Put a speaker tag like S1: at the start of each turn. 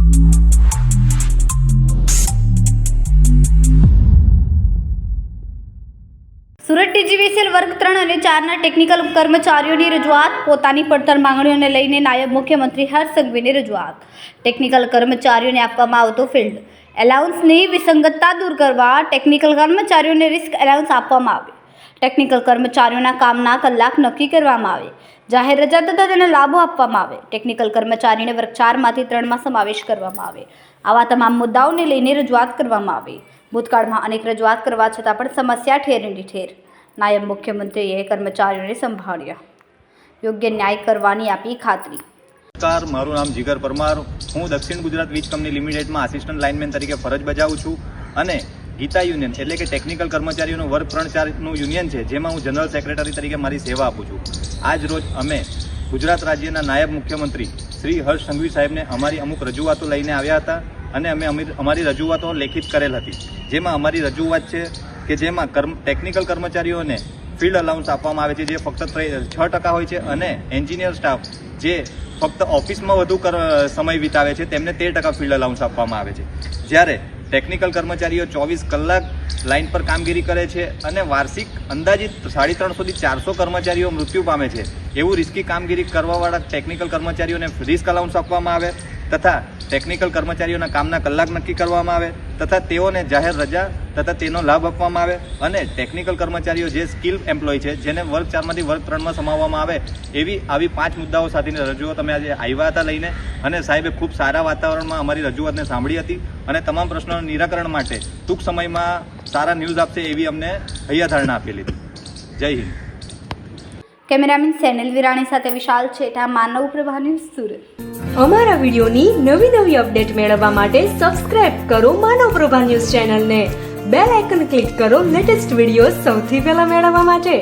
S1: સુરત ટીજીવીસીએલ વર્ગ 3 અને 4ના ટેકનિકલ કર્મચારીઓની રજૂઆત. પોતાની પડતર માંગણીઓને લઈને નાયબ મુખ્યમંત્રી હર્ષ સંઘવીની રજૂઆત. ટેકનિકલ કર્મચારીઓને આપવામાં આવતો ફિલ્ડ એલાઉન્સની વિસંગતતા દૂર કરવા ટેકનિકલ કર્મચારીઓને રિસ્ક એલાઉન્સ આપવામાં આવે. ટેકનિકલ કર્મચારીઓના કામના કલાક નક્કી કરવામાં આવે. જાહેર રજા તથા તેના લાભો આપવામાં આવે. ટેકનિકલ કર્મચારીને વર્ગ 4માંથી 3માં સમાવેશ કરવામાં આવે. આવા તમામ મુદ્દાઓને લઈને રજૂઆત કરવામાં આવી. ભૂતકાળમાં અનેક રજૂઆત કરવા છતાં પણ સમસ્યા ઠેરની ઠેર. નાયબ મુખ્યમંત્રીએ કર્મચારીઓને સંભાળ્યા. યોગ્ય ન્યાય કરવાની આપી ખાતરી.
S2: નમસ્કાર, મારું નામ જીગર પરમાર. હું દક્ષિણ ગુજરાત વીજ કંપની લિમિટેડમાં આસિસ્ટન્ટ લાઇનમેન તરીકે ફરજ બજાવું છું અને ગીતા યુનિયન એટલે કે ટેકનિકલ કર્મચારીઓનું વર્ગ 3-4નું યુનિયન છે, જેમાં હું જનરલ સેક્રેટરી તરીકે મારી સેવા આપું છું. આજ રોજ અમે ગુજરાત રાજ્યના નાયબ મુખ્યમંત્રી શ્રી હર્ષ સંઘવી સાહેબને અમારી અમુક રજૂઆતો લઈને આવ્યા હતા અને અમે અમારી રજૂઆતો લેખિત કરેલ હતી. જેમાં અમારી રજૂઆત છે કે જેમાં ટેકનિકલ કર્મચારીઓને ફિલ્ડ અલાઉન્સ આપવામાં આવે છે, જે ફક્ત 6% હોય છે, અને એન્જિનિયર સ્ટાફ જે ફક્ત ઓફિસમાં વધુ સમય વિતાવે છે તેમને 13% ફિલ્ડ અલાઉન્સ આપવામાં આવે છે. જ્યારે ટેકનિકલ કર્મચારીઓ 24 કલાક લાઇન પર કામગીરી કરે છે અને વાર્ષિક અંદાજિત 350 થી 400 કર્મચારીઓ મૃત્યુ પામે છે. એવું રિસ્કી કામગીરી કરવાવાળા ટેકનિકલ કર્મચારીઓને રિસ્ક અલાઉન્સ આપવામાં આવે તથા ટેકનિકલ કર્મચારીઓના કામના કલાક નક્કી કરવામાં આવે તથા તેઓને જાહેર રજા તથા તેનો લાભ આપવામાં આવે. અને ટેકનિકલ કર્મચારીઓ જે સ્કિલ એમ્પ્લોય છે જેને વર્ગ 4માંથી વર્ગ 3માં સમાવવામાં આવે આવી 5 મુદ્દાઓ સાથેની રજૂઆત અમે આજે આવ્યા હતા લઈને, અને સાહેબે ખૂબ સારા વાતાવરણમાં અમારી રજૂઆતને સાંભળી હતી અને તમામ પ્રશ્નોના નિરાકરણ માટે ટૂંક સમયમાં સારા ન્યૂઝ આપશે એવી અમને હૈયાધારણા આપેલી હતી. જય હિન્દ.
S1: કેમેરામેન સેનલ વિરાણી સાથે વિશાલ છેઠા, માનવ પ્રભા ન્યૂઝ, સુરત.
S3: અમારા વિડીયોની નવી અપડેટ મેળવવા માટે સબસ્ક્રાઇબ કરો માનવ પ્રભા ન્યૂઝ ચેનલને. બેલ આઇકન ક્લિક કરો લેટેસ્ટ વિડીયો સૌથી પહેલા મેળવવા માટે.